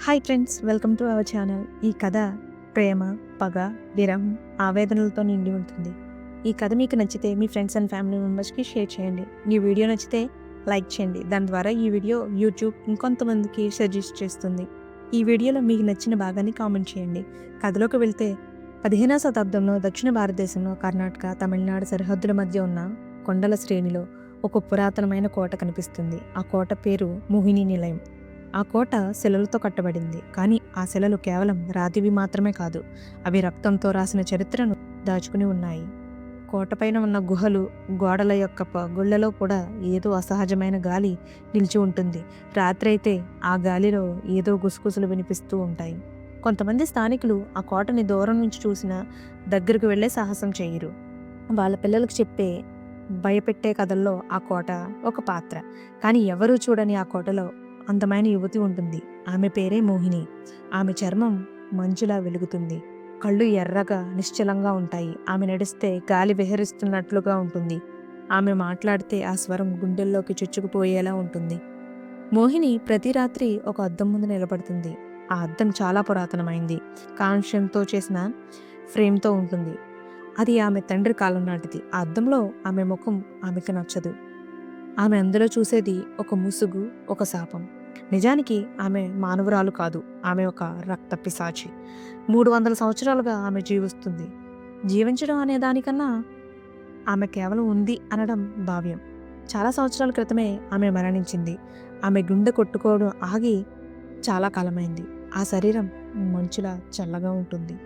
Hi friends, welcome to our channel. ఈ కథ ప్రేమ, పగ, విరహం, ఆవేదనలతో నిండి ఉంటుంది. ఈ కథ మీకు నచ్చితే మీ ఫ్రెండ్స్ అండ్ ఫ్యామిలీ మెంబర్స్కి షేర్ చేయండి. ఈ వీడియో నచ్చితే లైక్ చేయండి. దాని ద్వారా ఈ వీడియో యూట్యూబ్ ఇంకొంతమందికి సజెస్ట్ చేస్తుంది. ఈ వీడియోలో మీకు నచ్చిన భాగాన్ని కామెంట్ చేయండి. కథలోకి వెళ్తే 15వ శతాబ్దంలో దక్షిణ భారతదేశంలో కర్ణాటక, తమిళనాడు సరిహద్దుల మధ్య ఉన్న కొండల శ్రేణిలో ఒక పురాతనమైన కోట కనిపిస్తుంది. ఆ కోట పేరు మోహిని నిలయం. ఆ కోట శిలలతో కట్టబడింది. కానీ ఆ శిలలు కేవలం రాతివి మాత్రమే కాదు, అవి రక్తంతో రాసిన చరిత్రను దాచుకుని ఉన్నాయి. కోటపైన ఉన్న గుహలు, గోడల యొక్క గుళ్ళలో కూడా ఏదో అసహజమైన గాలి నిలిచి ఉంటుంది. రాత్రి అయితే ఆ గాలిలో ఏదో గుసగుసలు వినిపిస్తూ ఉంటాయి. కొంతమంది స్థానికులు ఆ కోటని దూరం నుంచి చూసినా దగ్గరకు వెళ్లే సాహసం చేయరు. వాళ్ళ పిల్లలకు చెప్పే భయపెట్టే కథల్లో ఆ కోట ఒక పాత్ర. కానీ ఎవరూ చూడని ఆ కోటలో అందమైన యువతి ఉంటుంది. ఆమె పేరే మోహిని. ఆమె చర్మం మంచులా వెలుగుతుంది. కళ్ళు ఎర్రగా నిశ్చలంగా ఉంటాయి. ఆమె నడిస్తే గాలి విహరిస్తున్నట్లుగా ఉంటుంది. ఆమె మాట్లాడితే ఆ స్వరం గుండెల్లోకి చొచ్చుకుపోయేలా ఉంటుంది. మోహిని ప్రతి రాత్రి ఒక అద్దం ముందు నిలబడుతుంది. ఆ అద్దం చాలా పురాతనమైంది. కాంస్యంతో చేసిన ఫ్రేమ్తో ఉంటుంది. అది ఆమె తండ్రి కాలం నాటిది. ఆ అద్దంలో ఆమె ముఖం ఆమెకు నచ్చదు. ఆమె అందులో చూసేది ఒక ముసుగు, ఒక శాపం. నిజానికి ఆమె మానవురాలు కాదు. ఆమె ఒక రక్త పిశాచి. 300 సంవత్సరాలుగా ఆమె జీవిస్తుంది. జీవించడం అనే దానికన్నా ఆమె కేవలం ఉంది అనడం భావ్యం. చాలా సంవత్సరాల క్రితమే ఆమె మరణించింది. ఆమె గుండె కొట్టుకోవడం ఆగి చాలా కాలమైంది. ఆ శరీరం మంచులా చల్లగా ఉంటుంది.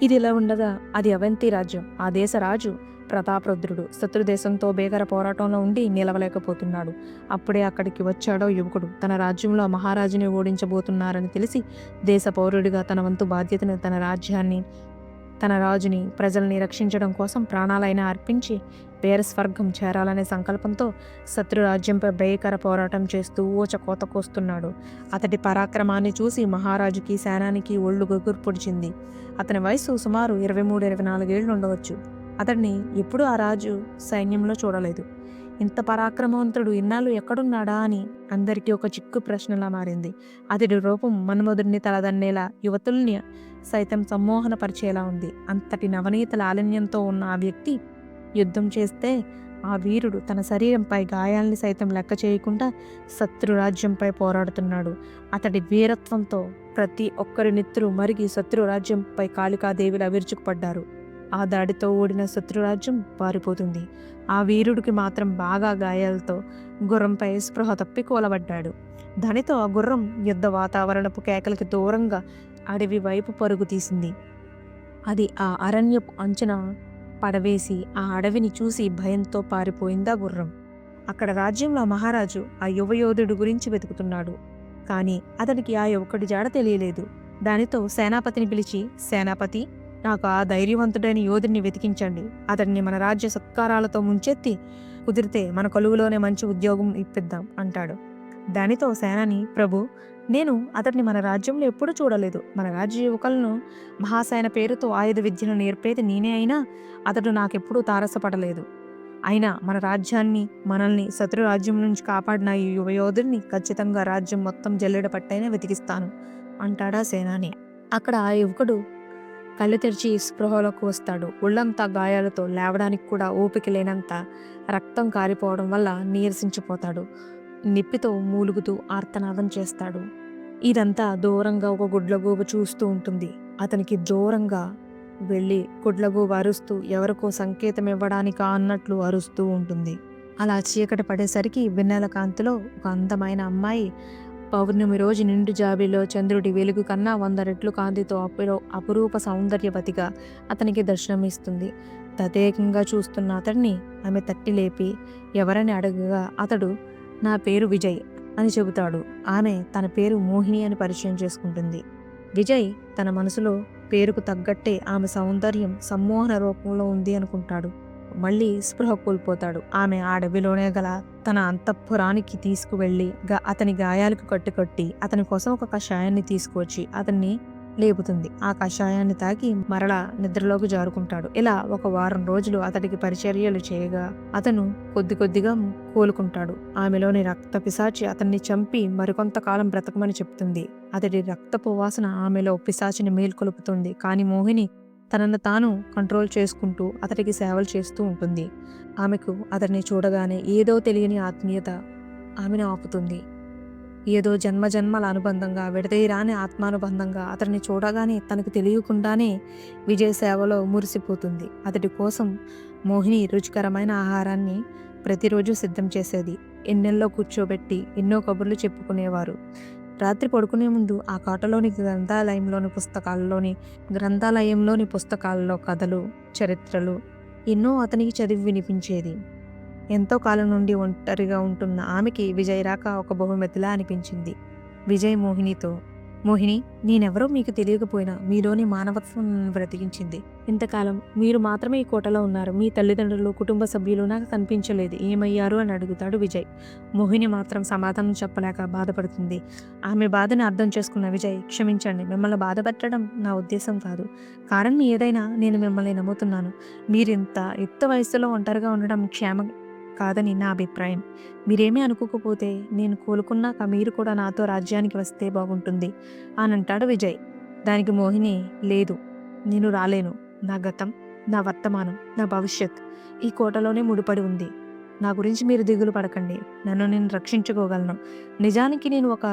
ఇది ఇలా ఉండగా అది అవంతి రాజ్యం. ఆ దేశ రాజు ప్రతాపరుద్రుడు శత్రుదేశంతో భీకర పోరాటంలో ఉండి నిలవలేకపోతున్నాడు. అప్పుడే అక్కడికి వచ్చాడో యువకుడు. తన రాజ్యంలో మహారాజుని ఓడించబోతున్నారని తెలిసి దేశ పౌరుడిగా తన వంతు బాధ్యతను, తన రాజ్యాన్ని, తన రాజుని, ప్రజల్ని రక్షించడం కోసం ప్రాణాలైనా అర్పించి వేర స్వర్గం చేరాలనే సంకల్పంతో శత్రురాజ్యంపై భయంకర పోరాటం చేస్తూ ఊచకోత కోస్తున్నాడు. అతడి పరాక్రమాన్ని చూసి మహారాజుకి, సేనానికి ఒళ్ళు గగురు పొడిచింది. అతని వయసు సుమారు 23-24 ఏళ్ళు ఉండవచ్చు. అతడిని ఎప్పుడూ ఆ రాజు సైన్యంలో చూడలేదు. ఇంత పరాక్రమవంతుడు ఇన్నాళ్ళు ఎక్కడున్నాడా అని అందరికీ ఒక చిక్కు ప్రశ్నలా మారింది. అతడి రూపం మన్మధుడిని తలదన్నేలా, యువతుల్ని సైతం సమ్మోహనపరిచేలా ఉంది. అంతటి నవనీత లాలిన్యంతో ఉన్న ఆ వ్యక్తి యుద్ధం చేస్తే ఆ వీరుడు తన శరీరంపై గాయాల్ని సైతం లెక్క చేయకుండా శత్రురాజ్యంపై పోరాడుతున్నాడు. అతడి వీరత్వంతో ప్రతి ఒక్కరి నెత్తురు మరిగి శత్రురాజ్యంపై కాళికాదేవిలా విరుచుకుపడ్డారు. ఆ దాడితో ఓడిన శత్రురాజ్యం పారిపోతుంది. ఆ వీరుడికి మాత్రం బాగా గాయాలతో గుర్రంపై స్పృహ తప్పి కూలబడ్డాడు. దానితో ఆ గుర్రం యుద్ధ వాతావరణపు కేకలకి దూరంగా అడవి వైపు పరుగు తీసింది. అది ఆ అరణ్యపు అంచున పడవేసి ఆ అడవిని చూసి భయంతో పారిపోయింది ఆ గుర్రం. అక్కడ రాజ్యంలో మహారాజు ఆ యువయోధుడి గురించి వెతుకుతున్నాడు. కానీ అతడికి ఆ యువకుడి జాడ తెలియలేదు. దానితో సేనాపతిని పిలిచి, సేనాపతి, నాకు ఆ ధైర్యవంతుడైన యోధుడిని వెతికించండి. అతడిని మన రాజ్య సత్కారాలతో ముంచెత్తి, కుదిరితే మన కొలువులోనే మంచి ఉద్యోగం ఇప్పిద్దాం అంటాడు. దానితో సేనాని, ప్రభు, నేను అతడిని మన రాజ్యంలో ఎప్పుడూ చూడలేదు. మన రాజ్య యువకులను మహాసేన పేరుతో ఆయుధ విద్యను నేర్పేది నేనే అయినా అతడు నాకెప్పుడూ తారసపడలేదు. అయినా మన రాజ్యాన్ని, మనల్ని శత్రు రాజ్యం నుంచి కాపాడిన ఈ యువయోధుడిని ఖచ్చితంగా రాజ్యం మొత్తం జల్లెడ పట్టైనా వెతికిస్తాను అంటాడా సేనాని. అక్కడ ఆ యువకుడు కళ్ళు తెరిచి స్పృహలోకి వస్తాడు. ఒళ్ళంతా గాయాలతో, లేవడానికి కూడా ఓపిక లేనంత రక్తం కారిపోవడం వల్ల నీరసించిపోతాడు. నిప్పితో మూలుగుతూ ఆర్తనాదం చేస్తాడు. ఇదంతా దూరంగా ఒక గుడ్లగూబ చూస్తూ ఉంటుంది. అతనికి దూరంగా వెళ్ళి గుడ్లగూబ అరుస్తూ ఎవరికో సంకేతం ఇవ్వడానికా అన్నట్లు అరుస్తూ ఉంటుంది. అలా చీకటి పడేసరికి వెన్నెల కాంతిలో ఒక అందమైన అమ్మాయి పౌర్ణమి రోజు నిండు జాబిలో చంద్రుడి వెలుగు కన్నా 100 రెట్లు కాంతితో అపురూప సౌందర్యవతిగా అతనికి దర్శనమిస్తుంది. తదేకంగా చూస్తున్న అతడిని ఆమె తట్టి లేపి ఎవరని అడగగా అతడు, నా పేరు విజయ్ అని చెబుతాడు. ఆమె తన పేరు మోహిని అని పరిచయం చేసుకుంటుంది. విజయ్ తన మనసులో పేరుకు తగ్గట్టే ఆమె సౌందర్యం సమ్మోహన రూపంలో ఉంది అనుకుంటాడు. మళ్ళీ స్పృహ కోల్పోతాడు. ఆమె ఆ అడవిలోనే గల తన అంతఃపురానికి తీసుకువెళ్ళి అతని గాయాలకు కట్టుకట్టి అతని కోసం ఒక కషాయాన్ని తీసుకువచ్చి అతన్ని లేపుతుంది. ఆ కషాయాన్ని తాగి మరలా నిద్రలోకి జారుకుంటాడు. ఇలా ఒక వారం రోజులు అతడికి పరిచర్యలు చేయగా అతను కొద్ది కొద్దిగా కోలుకుంటాడు. ఆమెలోని రక్త పిశాచి అతన్ని చంపి మరికొంతకాలం బ్రతకమని చెప్తుంది. అతడి రక్తపు వాసన ఆమెలో పిశాచిని మేల్కొలుపుతుంది. కానీ మోహిని తనను తాను కంట్రోల్ చేసుకుంటూ అతడికి సేవలు చేస్తూ ఉంటుంది. ఆమెకు అతడిని చూడగానే ఏదో తెలియని ఆత్మీయత ఆమెను ఆపుతుంది. ఏదో జన్మజన్మల అనుబంధంగా, విడదీయరాని ఆత్మానుబంధంగా అతడిని చూడగానే తనకు తెలియకుండానే విజయ్ సేవలో మురిసిపోతుంది. అతడి కోసం మోహిని రుచికరమైన ఆహారాన్ని ప్రతిరోజు సిద్ధం చేసేది. ఎన్నెల్లో కూర్చోబెట్టి ఎన్నో కబుర్లు చెప్పుకునేవారు. రాత్రి పడుకునే ముందు ఆ కోటలోని గ్రంథాలయంలోని పుస్తకాలలో కథలు, చరిత్రలు ఎన్నో అతనికి చదివి వినిపించేది. ఎంతో కాలం నుండి ఒంటరిగా ఉంటున్న ఆమెకి విజయ్ రాక ఒక బహుమతిలా అనిపించింది. విజయ్ మోహినితో, మోహిని, నేనెవరో మీకు తెలియకపోయినా మీలోని మానవత్వం నన్ను బ్రతికించింది. ఇంతకాలం మీరు మాత్రమే ఈ కోటలో ఉన్నారు. మీ తల్లిదండ్రులు, కుటుంబ సభ్యులు నాకు కనిపించలేదు. ఏమయ్యారు అని అడుగుతాడు విజయ్. మోహిని మాత్రం సమాధానం చెప్పలేక బాధపడుతుంది. ఆమె బాధని అర్థం చేసుకున్న విజయ్, క్షమించండి, మిమ్మల్ని బాధపెట్టడం నా ఉద్దేశం కాదు. కారణం ఏదైనా నేను మిమ్మల్ని నమ్ముతున్నాను. మీరింత యుక్త వయస్సులో ఒంటరిగా ఉండడం క్షేమం కాదని నా అభిప్రాయం. మీరేమీ అనుకోకపోతే నేను కోలుకున్నాక మీరు కూడా నాతో రాజ్యానికి వస్తే బాగుంటుంది అని అంటాడు విజయ్. దానికి మోహిని, లేదు, నేను రాలేను. నా గతం, నా వర్తమానం, నా భవిష్యత్ ఈ కోటలోనే ముడిపడి ఉంది. నా గురించి మీరు దిగులు పడకండి. నన్ను నేను రక్షించుకోగలను. నిజానికి నేను ఒక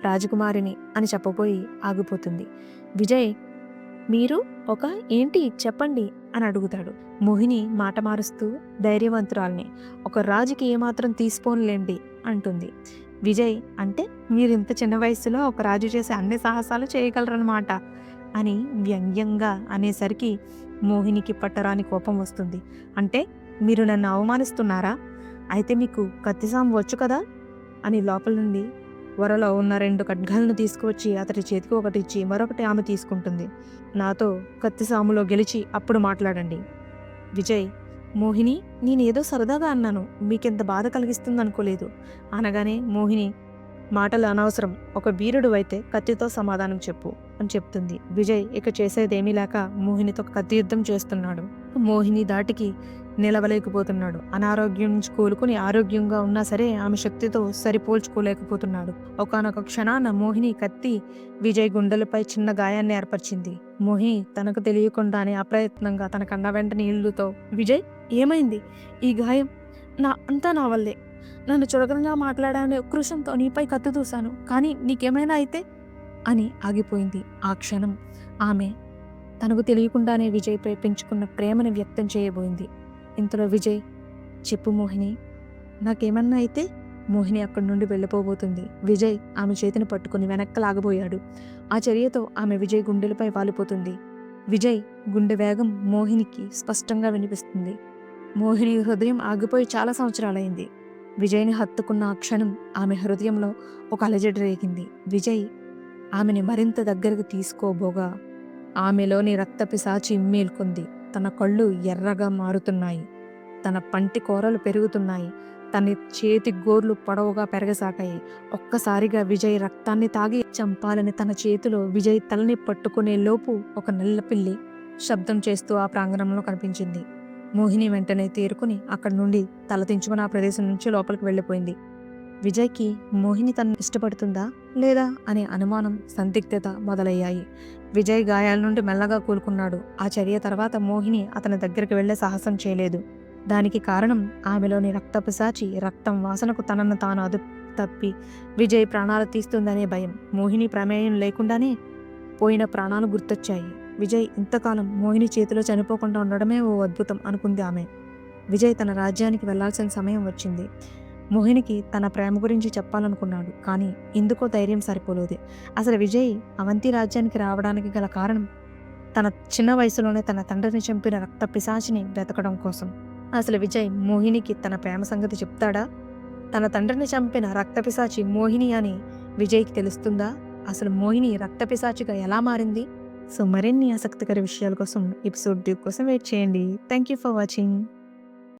రాజకుమారిని అని చెప్పబోయి ఆగిపోతుంది. విజయ్, మీరు ఒక ఏంటి చెప్పండి అని అడుగుతాడు. మోహిని మాట మారుస్తూ ధైర్యవంతురాల్ని, ఒక రాజుకి ఏమాత్రం తీసిపోనులేండి అంటుంది. విజయ్, అంటే మీరు ఇంత చిన్న వయసులో ఒక రాజు చేసే అన్ని సాహసాలు చేయగలరన్నమాట అని వ్యంగ్యంగా అనేసరికి మోహినికి పట్టరాని కోపం వస్తుంది. అంటే మీరు నన్ను అవమానిస్తున్నారా? అయితే మీకు కత్తిసాం వచ్చు కదా అని లోపల నుండి వరలో ఉన్న 2 ఖడ్గాలను తీసుకువచ్చి అతడి చేతికి ఒకటి ఇచ్చి మరొకటి ఆమె తీసుకుంటుంది. నాతో కత్తిసాములో గెలిచి అప్పుడు మాట్లాడండి. విజయ్, మోహిని, నేనేదో సరదాగా అన్నాను, మీకెంత బాధ కలిగిస్తుంది అనుకోలేదు అనగానే మోహిని, మాటలు అనవసరం, ఒక వీరుడు అయితే కత్తితో సమాధానం చెప్పు అని చెప్తుంది. విజయ్ ఇక చేసేదేమీ లేక మోహినితో కత్తి యుద్ధం చేస్తున్నాడు. మోహిని దాటికి నిలవలేకపోతున్నాడు. అనారోగ్యం నుంచి కోలుకుని ఆరోగ్యంగా ఉన్నా సరే ఆమె శక్తితో సరిపోల్చుకోలేకపోతున్నాడు. ఒకానొక క్షణాన మోహిని కత్తి విజయ్ గుండెలపై చిన్న గాయాన్ని ఏర్పరిచింది. మోహిని తనకు తెలియకుండానే అప్రయత్నంగా తన కన్న వెంట నీళ్లతో, విజయ్, ఏమైంది? ఈ గాయం నా వల్లే. నన్ను చులకనగా మాట్లాడానే ఉక్రోషంతో నీపై కత్తి దూశాను, కానీ నీకేమైనా అయితే అని ఆగిపోయింది. ఆ క్షణం ఆమె తనకు తెలియకుండానే విజయ్పై పెంచుకున్న ప్రేమను వ్యక్తం చేయబోయింది. ఇంతలో విజయ్, చెప్పు మోహిని, నాకేమన్నా అయితే? మోహిని అక్కడి నుండి వెళ్ళిపోబోతుంది. విజయ్ ఆమె చేతిని పట్టుకుని వెనక్కి లాగబోయాడు. ఆ చర్యతో ఆమె విజయ్ గుండెలపై వాలిపోతుంది. విజయ్ గుండె వేగం మోహినికి స్పష్టంగా వినిపిస్తుంది. మోహిని హృదయం ఆగిపోయి చాలా సంవత్సరాలైంది. విజయ్ని హత్తుకున్న ఆ క్షణం ఆమె హృదయంలో ఒక అలజడి రేగింది. విజయ్ ఆమెని మరింత దగ్గరకు తీసుకోబోగా ఆమెలోని రక్తపిశాచి మేల్కొంది. తన కళ్ళు ఎర్రగా మారుతున్నాయి. తన పంటి కోరలు పెరుగుతున్నాయి. తన చేతి గోర్లు పొడవుగా పెరగసాగాయి. ఒక్కసారిగా విజయ్ రక్తాన్ని తాగి చంపాలని తన చేతిలో విజయ్ తలని పట్టుకునే లోపు ఒక నల్లపిల్లి శబ్దం చేస్తూ ఆ ప్రాంగణంలో కనిపించింది. మోహిని వెంటనే తేరుకుని అక్కడి నుండి తలదించుకుని ఆ ప్రదేశం నుంచి లోపలికి వెళ్ళిపోయింది. విజయ్కి మోహిని తనను ఇష్టపడుతుందా లేదా అనే అనుమానం, సందిగ్ధత మొదలయ్యాయి. విజయ్ గాయాల నుండి మెల్లగా కోలుకున్నాడు. ఆ చర్య తర్వాత మోహిని అతని దగ్గరికి వెళ్లే సాహసం చేయలేదు. దానికి కారణం ఆమెలోని రక్తపిశాచి రక్తం వాసనకు తనను తాను అదుపు తప్పి విజయ్ ప్రాణాలు తీస్తుందనే భయం. మోహిని ప్రమేయం లేకుండానే పోయిన ప్రాణాలు గుర్తొచ్చాయి. విజయ్ ఇంతకాలం మోహిని చేతిలో చనిపోకుండా ఉండడమే ఓ అద్భుతం అనుకుంది ఆమె. విజయ్ తన రాజ్యానికి వెళ్లాల్సిన సమయం వచ్చింది. మోహినికి తన ప్రేమ గురించి చెప్పాలనుకున్నాడు, కానీ ఎందుకో ధైర్యం సరిపోలేదు. అసలు విజయ్ అవంతి రాజ్యానికి రావడానికి గల కారణం తన చిన్న వయసులోనే తన తండ్రిని చంపిన రక్త పిశాచిని వెతకడం కోసం. అసలు విజయ్ మోహినికి తన ప్రేమ సంగతి చెప్తాడా? తన తండ్రిని చంపిన రక్తపిశాచి మోహిని అని విజయ్కి తెలుస్తుందా? అసలు మోహిని రక్తపిశాచిగా ఎలా మారింది? సో మరిన్ని ఆసక్తికర విషయాల కోసం ఎపిసోడ్ 2 కోసం వెయిట్ చేయండి. Thank you for watching.